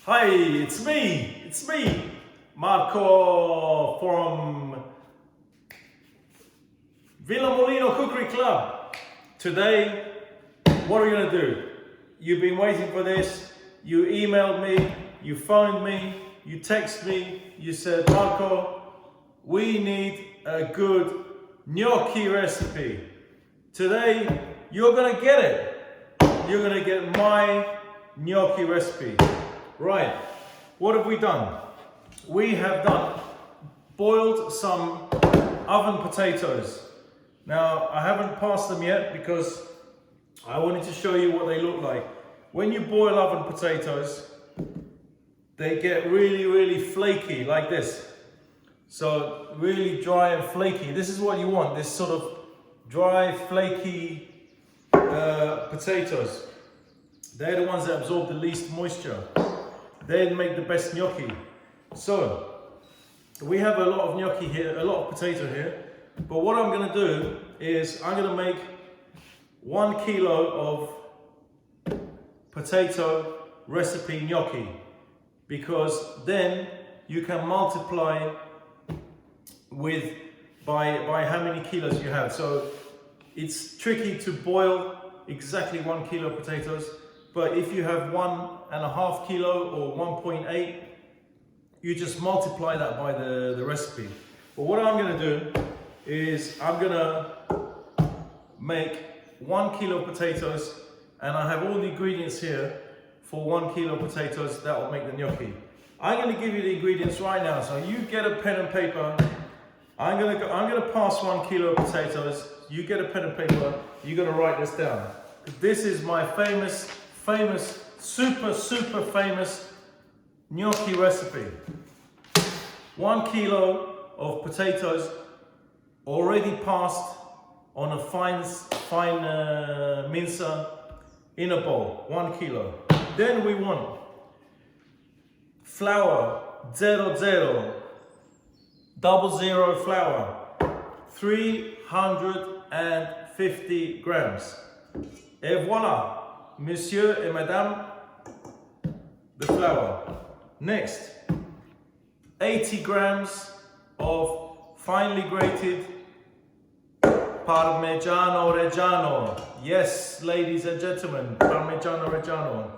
Hi, it's me, Marco from Villa Molino Cookery Club. Today, what are we gonna do? You've been waiting for this, you emailed me, you phoned me, you texted me, you said, Marco, we need a good gnocchi recipe. Today, you're gonna get it. You're gonna get my gnocchi recipe. Right, what have we done? We have boiled some oven potatoes. Now, I haven't passed them yet because I wanted to show you what they look like. When you boil oven potatoes, they get really flaky like this. So really dry and flaky. This is what you want, this sort of dry, flaky potatoes. They're the ones that absorb the least moisture. They make the best gnocchi. So we have a lot of gnocchi here, a lot of potato here. But what I'm gonna do is I'm gonna make 1 kilo of potato recipe gnocchi, because then you can multiply by how many kilos you have. So it's tricky to boil exactly 1 kilo potatoes, but if you have 1.5 kilo or 1.8, you just multiply that by the recipe. But what I'm gonna do is I'm gonna make 1 kilo potatoes, and I have all the ingredients here for 1 kilo potatoes that will make the gnocchi. I'm gonna give you the ingredients right now, so you get a pen and paper. I'm gonna pass 1 kilo of potatoes. You get a pen and paper. You're gonna write this down. This is my famous, super famous gnocchi recipe. 1 kilo of potatoes already passed on a fine mincer in a bowl. 1 kilo. Then we want flour, 00 flour, 350 grams. Et voilà, monsieur et madame, the flour. Next, 80 grams of finely grated Parmigiano Reggiano. Yes, ladies and gentlemen, Parmigiano Reggiano.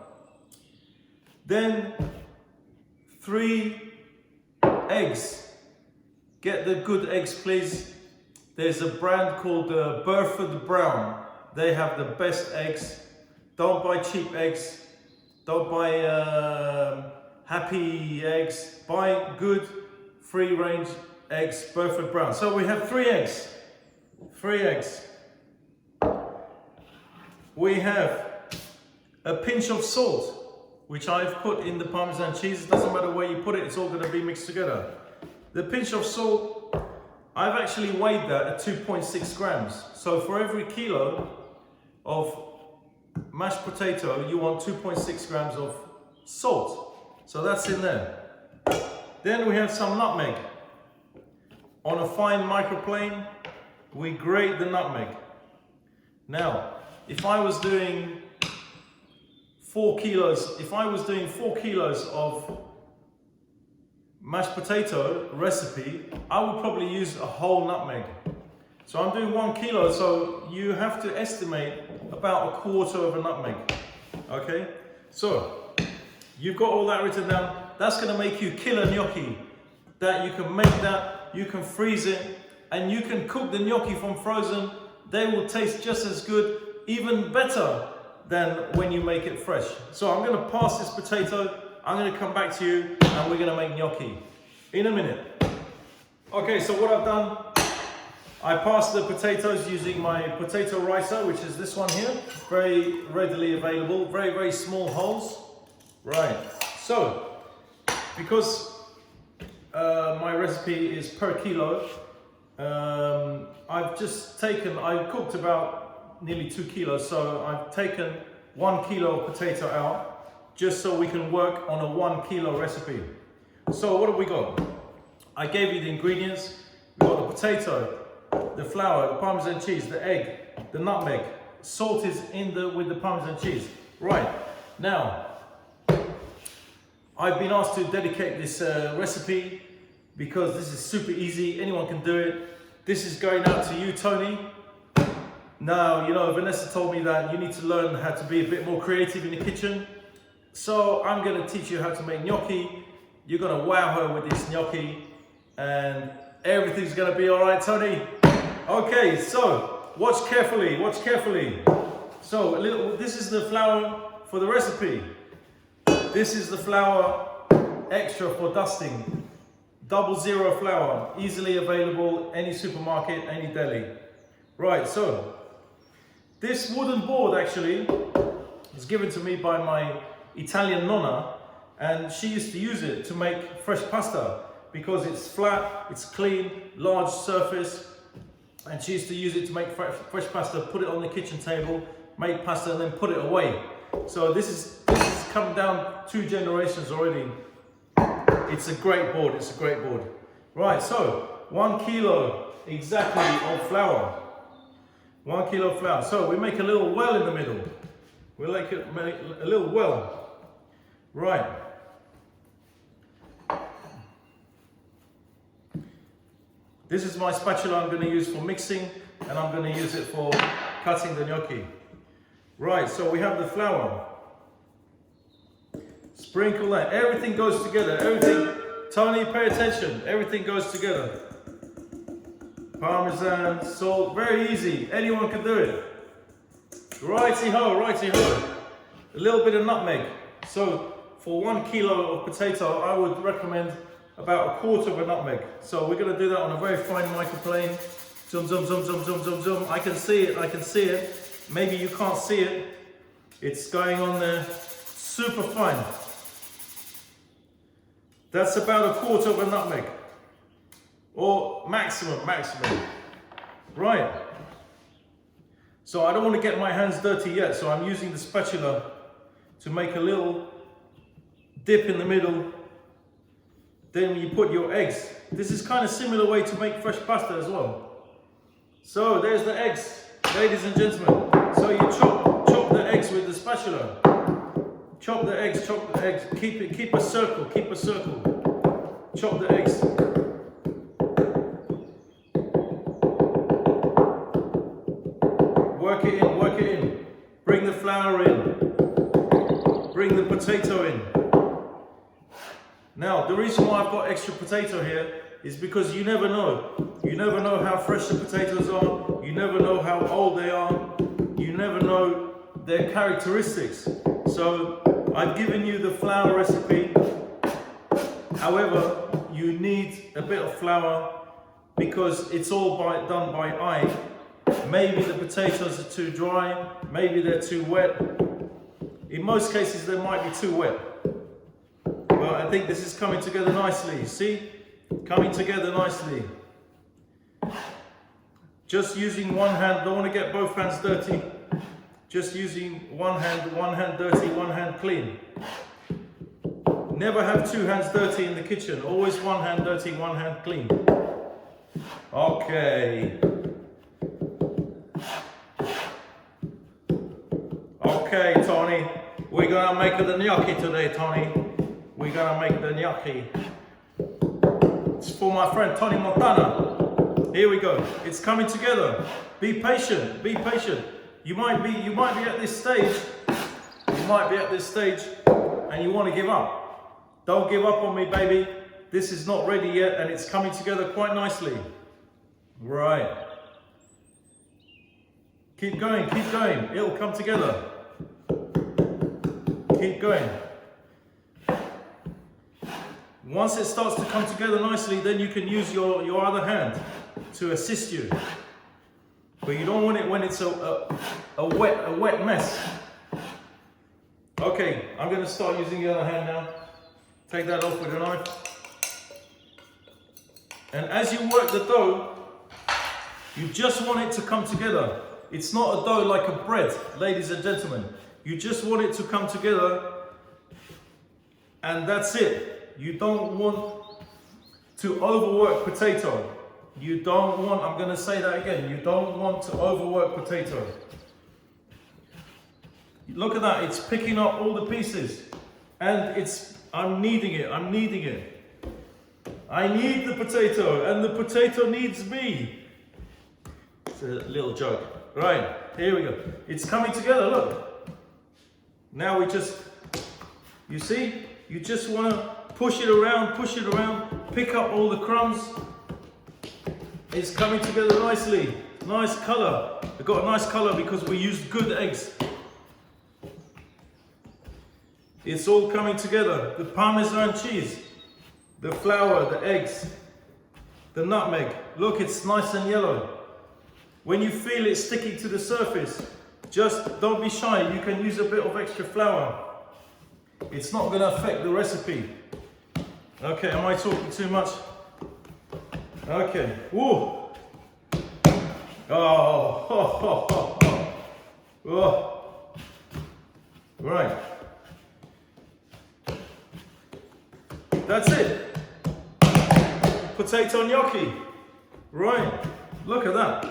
Then 3 eggs. Get the good eggs, please. There's a brand called Burford Brown. They have the best eggs. Don't buy cheap eggs. Don't buy happy eggs. Buy good free-range eggs, Burford Brown. So we have 3 eggs. 3 eggs. We have a pinch of salt, which I've put in the Parmesan cheese. It doesn't matter where you put it, it's all going to be mixed together. The pinch of salt, I've actually weighed that at 2.6 grams. So for every kilo of mashed potato, you want 2.6 grams of salt. So that's in there. Then we have some nutmeg. On a fine microplane, we grate the nutmeg. Now, if I was doing 4 kilos of mashed potato recipe, I would probably use a whole nutmeg. So I'm doing 1 kilo, so you have to estimate about 1/4 of a nutmeg. Okay? So, you've got all that written down. That's gonna make you killer gnocchi. That you can make that, you can freeze it, and you can cook the gnocchi from frozen. They will taste just as good, even better than when you make it fresh. So I'm gonna pass this potato, I'm gonna come back to you, and we're gonna make gnocchi in a minute. Okay, so what I've done, I passed the potatoes using my potato ricer, which is this one here, very readily available, very small holes. Right, so, because my recipe is per kilo, I cooked about nearly 2 kilos, so I've taken 1 kilo of potato out, just so we can work on a 1 kilo recipe. So what have we got? I gave you the ingredients. We've got the potato, the flour, the Parmesan cheese, the egg, the nutmeg. Salt is with the Parmesan cheese. Right, now, I've been asked to dedicate this recipe because this is super easy, anyone can do it. This is going out to you, Tony. Now, you know, Vanessa told me that you need to learn how to be a bit more creative in the kitchen. So I'm going to teach you how to make gnocchi. You're going to wow her with this gnocchi and everything's going to be all right, Tony. Okay, so watch carefully, watch carefully. So this is the flour for the recipe. This is the flour extra for dusting. 00 flour, easily available, any supermarket, any deli. Right, so this wooden board actually was given to me by my Italian nonna, and she used to use it to make fresh pasta because it's flat, it's clean, large surface, and she used to use it to make fresh pasta, put it on the kitchen table, make pasta and then put it away. So this is come down 2 generations already. It's a great board, it's a great board. Right, so 1 kilo exactly of flour. 1 kilo of flour. So we make a little well in the middle. We make a little well. Right. This is my spatula I'm going to use for mixing, and I'm going to use it for cutting the gnocchi. Right, so we have the flour. Sprinkle that. Everything goes together. Everything. Tony, pay attention. Everything goes together. Parmesan, salt, very easy. Anyone can do it. Righty-ho, righty-ho. A little bit of nutmeg. So for 1 kilo of potato, I would recommend about 1/4 of a nutmeg. So we're going to do that on a very fine microplane. Zoom, zoom, zoom, zoom, zoom, zoom, zoom. I can see it, I can see it. Maybe you can't see it. It's going on there super fine. That's about 1/4 of a nutmeg. Or maximum. Right. So I don't want to get my hands dirty yet, so I'm using the spatula to make a little dip in the middle. Then you put your eggs. This is kind of similar way to make fresh pasta as well. So there's the eggs, ladies and gentlemen. So you chop the eggs with the spatula. Chop the eggs, chop the eggs. Keep a circle, keep a circle. Chop the eggs. Work it in, work it in. Bring the flour in. Bring the potato in. Now, the reason why I've got extra potato here is because you never know. You never know how fresh the potatoes are. You never know how old they are. You never know their characteristics. So I've given you the flour recipe. However, you need a bit of flour because it's all done by eye. Maybe the potatoes are too dry. Maybe they're too wet. In most cases, they might be too wet. But I think this is coming together nicely. See? Coming together nicely. Just using one hand, don't want to get both hands dirty. Just using one hand dirty, one hand clean. Never have 2 hands dirty in the kitchen. Always one hand dirty, one hand clean. Okay. Okay, Tony. We're gonna make the gnocchi today, Tony. We're gonna make the gnocchi. It's for my friend Tony Montana. Here we go. It's coming together. Be patient. Be patient. You might be at this stage. You might be at this stage, and you want to give up. Don't give up on me, baby. This is not ready yet, and it's coming together quite nicely. Right. Keep going. Keep going. It'll come together. Keep going. Once it starts to come together nicely, then you can use your other hand to assist you. But you don't want it when it's a wet mess. Okay, I'm going to start using the other hand now. Take that off with a knife. And as you work the dough, you just want it to come together. It's not a dough like a bread, ladies and gentlemen. You just want it to come together, and that's it. You don't want to overwork potato. You don't want, I'm going to say that again, you don't want to overwork potato. Look at that, it's picking up all the pieces, and it's I'm needing it. I'm needing it. I need the potato, and the potato needs me. It's a little joke. Right, here we go. It's coming together, look. Now we just, you see? You just want to push it around, pick up all the crumbs. It's coming together nicely. Nice color. It got a nice color because we used good eggs. It's all coming together. The Parmesan cheese, the flour, the eggs, the nutmeg. Look, it's nice and yellow. When you feel it sticking to the surface, just don't be shy. You can use a bit of extra flour. It's not going to affect the recipe. Okay, am I talking too much? Okay. Woo. Oh, ho, ho, ho, ho. Oh. Right. That's it. Potato gnocchi. Right. Look at that.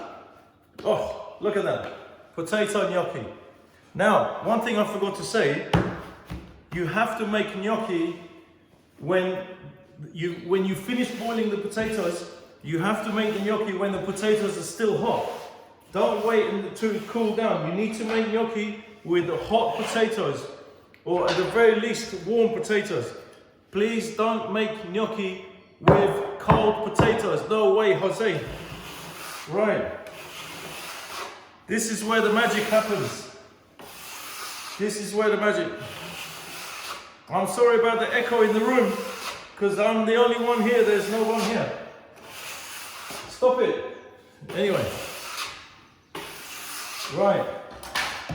Oh, look at that. Potato gnocchi. Now, one thing I forgot to say, you have to make gnocchi when you finish boiling the potatoes. You have to make the gnocchi when the potatoes are still hot. Don't wait until it cool down. You need to make gnocchi with hot potatoes, or at the very least warm potatoes. Please don't make gnocchi with cold potatoes. No way, Jose. Right. This is where the magic happens. This is where the magic. I'm sorry about the echo in the room, because I'm the only one here. There's no one here. Stop it. Anyway. Right.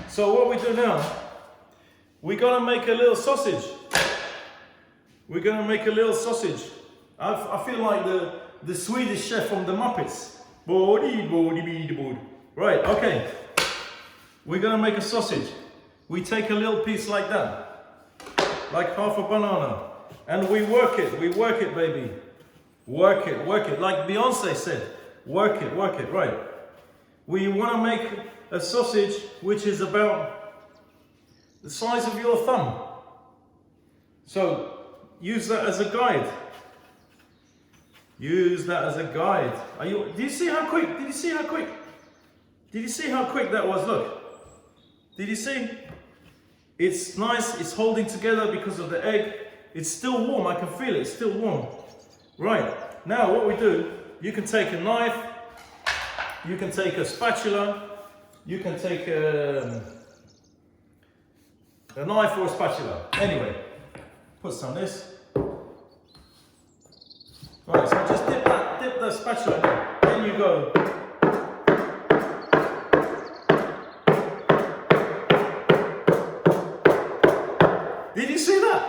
So what we do now, we're gonna make a little sausage. We're gonna make a little sausage. I feel like the Swedish chef from the Muppets. Right, okay. We're gonna make a sausage. We take a little piece like that, like half a banana, and we work it, baby. Work it, like Beyonce said, work it, right. We wanna make a sausage which is about the size of your thumb. So, use that as a guide. Use that as a guide. Did you see how quick? Did you see how quick? Did you see how quick that was? Look. Did you see? It's nice. It's holding together because of the egg. It's still warm. I can feel it. It's still warm. Right. Now what we do, you can take a knife. You can take a spatula. You can take a knife or a spatula. Anyway, put some of this. Right, so just dip that spatula in. Then you go. Did you see that?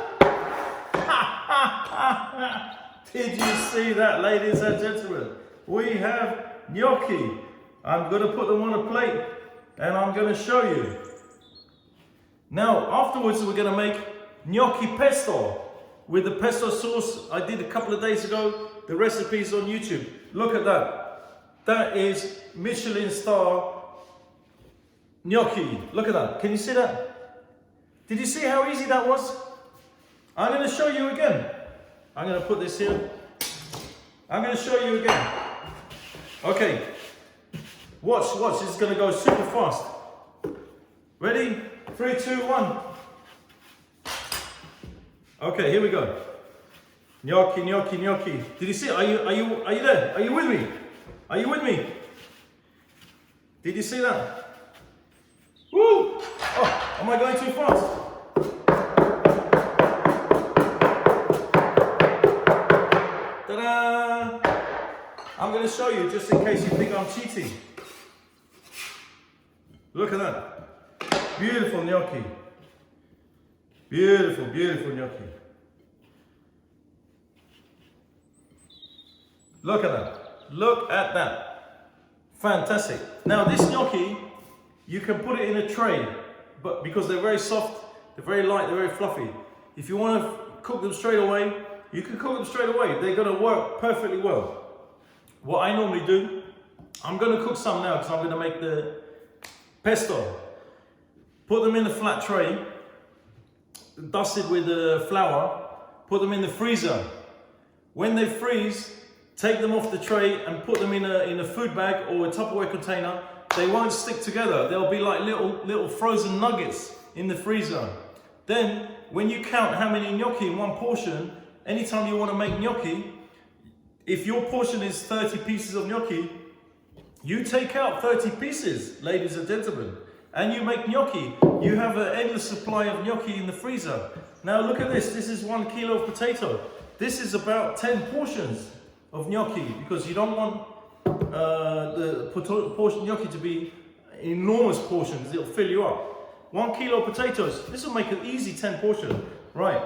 Did you see that, ladies and gentlemen? We have gnocchi. I'm going to put them on a plate and I'm going to show you. Now, afterwards, we're going to make gnocchi pesto with the pesto sauce I did a couple of days ago. The recipe's on YouTube. Look at that. That is Michelin star gnocchi. Look at that. Can you see that? Did you see how easy that was? I'm going to show you again. I'm going to put this here. I'm going to show you again. Okay. Watch. This is going to go super fast. Ready? 3, 2, 1. Okay, here we go. Gnocchi. Did you see? Are you there? Are you with me? Are you with me? Did you see that? Woo! Oh, am I going too fast? Ta-da! I'm going to show you just in case you think I'm cheating. Look at that. Beautiful gnocchi. Beautiful gnocchi. Look at that. Look at that. Fantastic. Now this gnocchi, you can put it in a tray, but because they're very soft, they're very light, they're very fluffy. If you want to cook them straight away, you can cook them straight away. They're going to work perfectly well. What I normally do, I'm going to cook some now because I'm going to make the pesto. Put them in a flat tray, dusted with the flour, put them in the freezer. When they freeze, take them off the tray and put them in a food bag or a Tupperware container. They won't stick together. They'll be like little frozen nuggets in the freezer. Then, when you count how many gnocchi in one portion, anytime you want to make gnocchi, if your portion is 30 pieces of gnocchi, you take out 30 pieces, ladies and gentlemen, and you make gnocchi. You have an endless supply of gnocchi in the freezer. Now look at this. This is 1 kilo of potato. This is about 10 portions of gnocchi, because you don't want the portion gnocchi to be enormous portions. It'll fill you up. 1 kilo of potatoes. This will make an easy 10 portion. Right.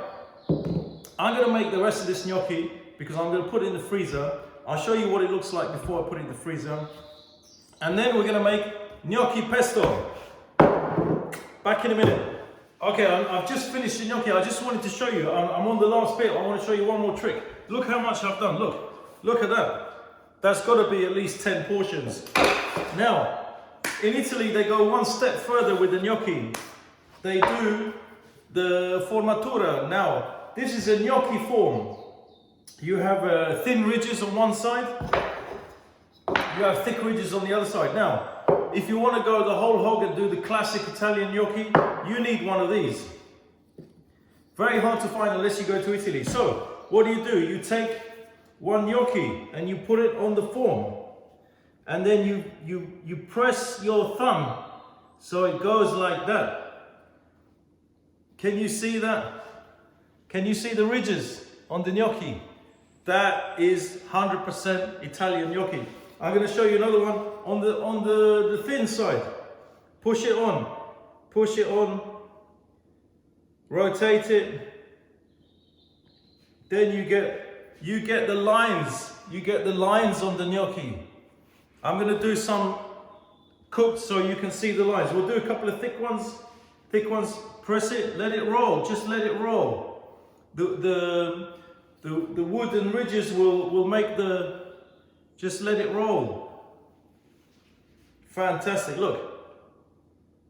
I'm going to make the rest of this gnocchi because I'm going to put it in the freezer. I'll show you what it looks like before I put it in the freezer. And then we're going to make gnocchi pesto. Back in a minute. Okay, I've just finished the gnocchi. I just wanted to show you. I'm on the last bit. I want to show you one more trick. Look how much I've done. Look at that. That's got to be at least 10 portions. Now, in Italy, they go one step further with the gnocchi. They do the formatura. Now, this is a gnocchi form. You have thin ridges on one side. You have thick ridges on the other side. Now, if you want to go the whole hog and do the classic Italian gnocchi, you need one of these. Very hard to find unless you go to Italy. So, what do? You take one gnocchi and you put it on the form. And then you press your thumb so it goes like that. Can you see that? Can you see the ridges on the gnocchi? That is 100% Italian gnocchi. I'm going to show you another one on the thin side. Push it on, rotate it. Then you get the lines. You get the lines on the gnocchi. I'm going to do some cooked so you can see the lines. We'll do a couple of thick ones. Press it, let it roll. Just let it roll. The wooden ridges will make the. Just let it roll. Fantastic. Look.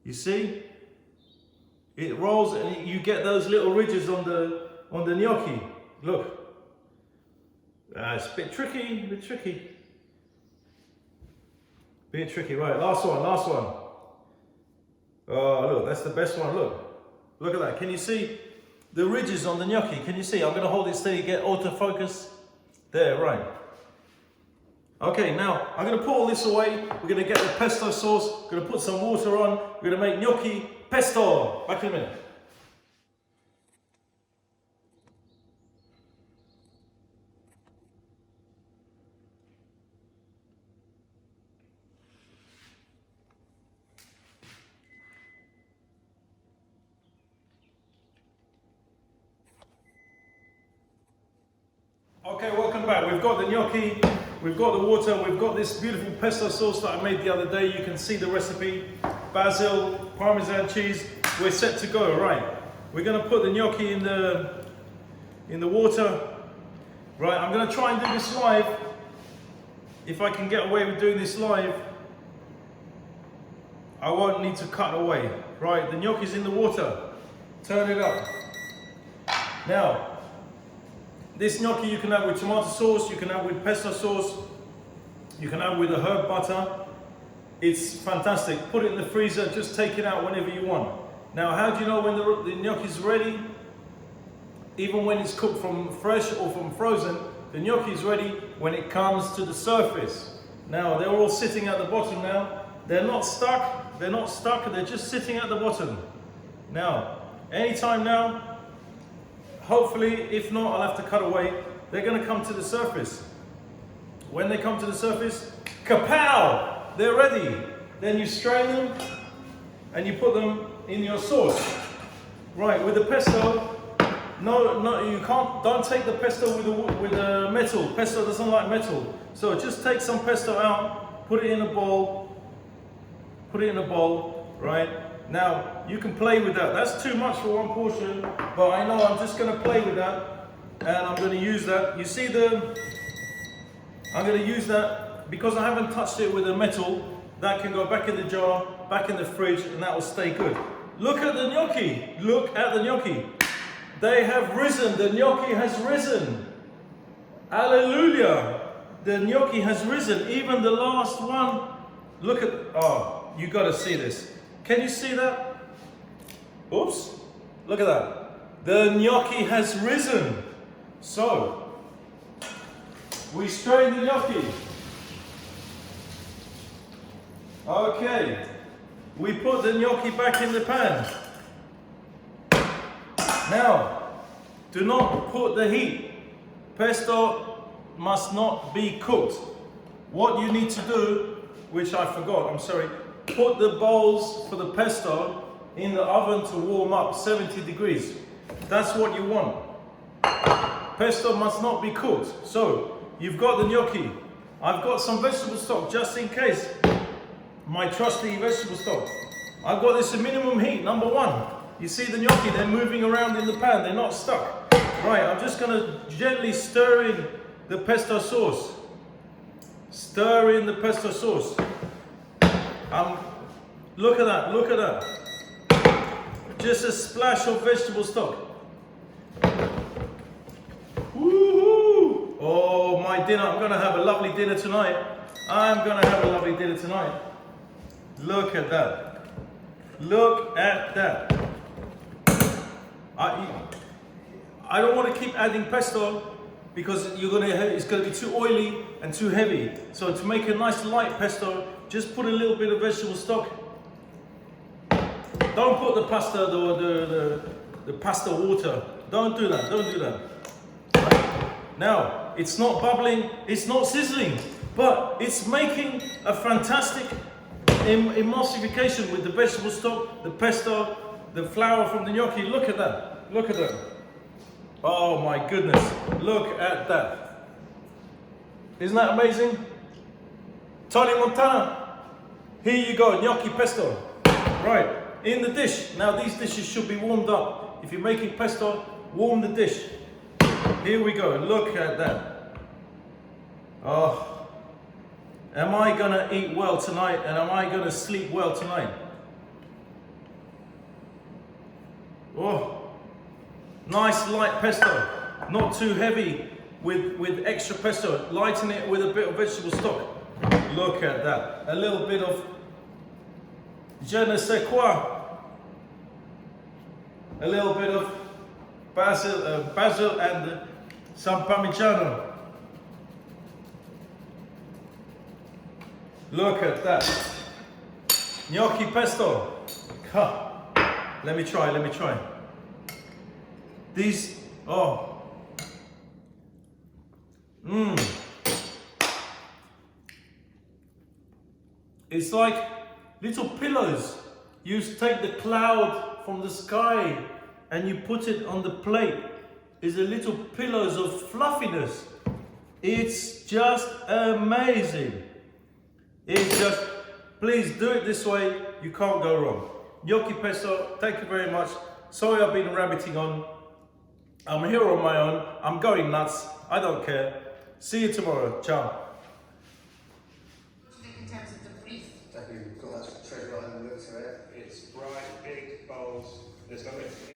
You see? It rolls and you get those little ridges on the gnocchi. Look. It's a bit tricky. Being tricky. Right, last one. Oh, look, that's the best one. Look at that. Can you see the ridges on the gnocchi? Can you see? I'm going to hold it steady, get autofocus. There, right. Okay, now I'm going to put all this away. We're going to get the pesto sauce. We're going to put some water on. We're going to make gnocchi pesto. Back in a minute. Okay, welcome back. We've got the gnocchi, we've got the water, we've got this beautiful pesto sauce that I made the other day. You can see the recipe. Basil, Parmesan cheese. We're set to go, right? We're going to put the gnocchi in the water. Right, I'm going to try and do this live. If I can get away with doing this live, I won't need to cut away. Right, the gnocchi's in the water. Turn it up. Now, this gnocchi you can have with tomato sauce, you can have with pesto sauce, you can have with a herb butter. It's fantastic. Put it in the freezer, just take it out whenever you want. Now, how do you know when the gnocchi's ready? Even when it's cooked from fresh or from frozen, the gnocchi's ready when it comes to the surface. Now, they're all sitting at the bottom now. They're not stuck, they're just sitting at the bottom. Now, anytime now, hopefully, if not, I'll have to cut away. They're going to come to the surface. When they come to the surface, kapow! They're ready. Then you strain them and you put them in your sauce. Right, with the pesto, no, you can't. Don't take the pesto with the metal. Pesto doesn't like metal. So just take some pesto out, put it in a bowl. Right. Now, you can play with that. That's too much for one portion, but I know I'm just going to play with that, and I'm going to use that. You see I'm going to use that, because I haven't touched it with a metal, that can go back in the jar, back in the fridge, and that will stay good. Look at the gnocchi. They have risen. The gnocchi has risen. Hallelujah. The gnocchi has risen. Even the last one. Look at, oh, you got to see this. Can you see that? Oops. Look at that. The gnocchi has risen. So, we strain the gnocchi. Okay. We put the gnocchi back in the pan. Now, do not put the heat. Pesto must not be cooked. What you need to do, which I forgot, I'm sorry, put the bowls for the pesto in the oven to warm up 70 degrees. That's what you want. Pesto must not be cooked. So, you've got the gnocchi. I've got some vegetable stock just in case. My trusty vegetable stock. I've got this at minimum heat, number 1. You see the gnocchi, they're moving around in the pan, they're not stuck. Right, I'm just gonna gently stir in the pesto sauce. Stir in the pesto sauce. Look at that, look at that. Just a splash of vegetable stock. Woohoo! Oh, my dinner, I'm gonna have a lovely dinner tonight. I'm gonna have a lovely dinner tonight. Look at that. Look at that. I don't want to keep adding pesto because it's going to be too oily and too heavy. So to make a nice light pesto, just put a little bit of vegetable stock. Don't put the pasta, the pasta water. Don't do that, don't do that. Now, it's not bubbling, it's not sizzling, but it's making a fantastic emulsification with the vegetable stock, the pesto, the flour from the gnocchi. Look at that. Look at that. Oh my goodness. Look at that. Isn't that amazing? Tony Montana. Here you go. Gnocchi pesto. Right. In the dish. Now these dishes should be warmed up. If you're making pesto, warm the dish. Here we go. Look at that. Oh. Am I going to eat well tonight? And am I going to sleep well tonight? Oh, nice light pesto, not too heavy with extra pesto. Lighten it with a bit of vegetable stock. Look at that. A little bit of je ne sais quoi. A little bit of basil and some parmigiano. Look at that. Gnocchi pesto. Huh. Let me try. These, oh. It's like little pillows. You take the cloud from the sky and you put it on the plate. It's a little pillows of fluffiness. It's just amazing. It's just, please do it this way. You can't go wrong. Gnocchi pesto, thank you very much. Sorry I've been rabbiting on. I'm here on my own. I'm going nuts. I don't care. See you tomorrow. Ciao.